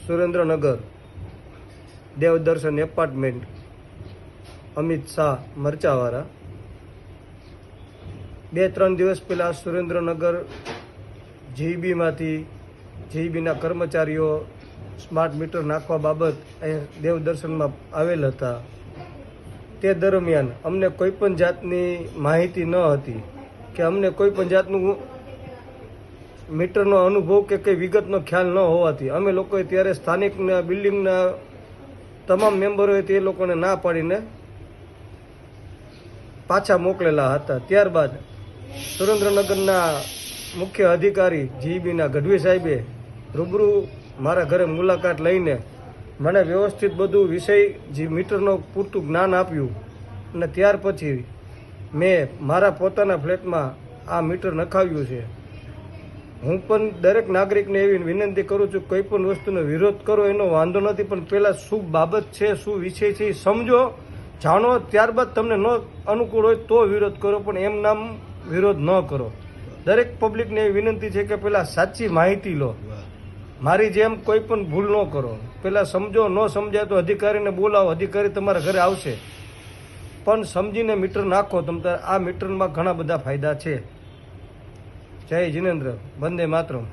સુરેન્દ્રનગર દેવદર્શન apartment, Amit Shah મરચાવાળા. 2-3 દિવસ પહેલાં સુરેન્દ્રનગર જીઈબીના કર્મચારીઓ સ્માર્ટ મીટર નાખવા બાબત અહીં દેવદર્શનમાં આવેલ હતા. તે દરમિયાન અમને કોઈ પણ જાતની માહિતી ન હતી કે અમને કોઈ પણ જાતનું મીટરનો અનુભવ કે કંઈ વિગતનો ખ્યાલ ન હોવાથી અમે લોકોએ ત્યારે સ્થાનિકના બિલ્ડિંગના તમામ મેમ્બરોએ તે લોકોને ના પાડીને પાછા મોકલેલા હતા. ત્યારબાદ સુરેન્દ્રનગરના મુખ્ય અધિકારી જીઈબીના ગઢવી સાહેબે રૂબરૂ મારા ઘરે મુલાકાત લઈને મને વ્યવસ્થિત બધું વિષય જે મીટરનો પૂરતું જ્ઞાન આપ્યું અને ત્યાર પછી મેં મારા પોતાના ફ્લેટમાં આ મીટર નખાવ્યું છે. હું પણ દરેક નાગરિકને એવી વિનંતી કરું છું, કોઈ પણ વસ્તુનો વિરોધ કરો એનો વાંધો નથી, પણ પહેલાં શું બાબત છે, શું વિષય છે એ સમજો, જાણો, ત્યારબાદ તમને ન અનુકૂળ હોય તો વિરોધ કરો, પણ એમ નામ વિરોધ ન કરો. દરેક પબ્લિકને એવી વિનંતી છે કે પહેલાં સાચી માહિતી લો. મારી જેમ કોઈ પણ ભૂલ ન કરો. પહેલાં સમજો, ન સમજાય તો અધિકારીને બોલાવો, અધિકારી તમારા ઘરે આવશે, પણ સમજીને મીટર નાખો. તમને આ મીટરમાં ઘણા બધા ફાયદા છે. જય જિનેન્દ્ર, વંદે માતરમ.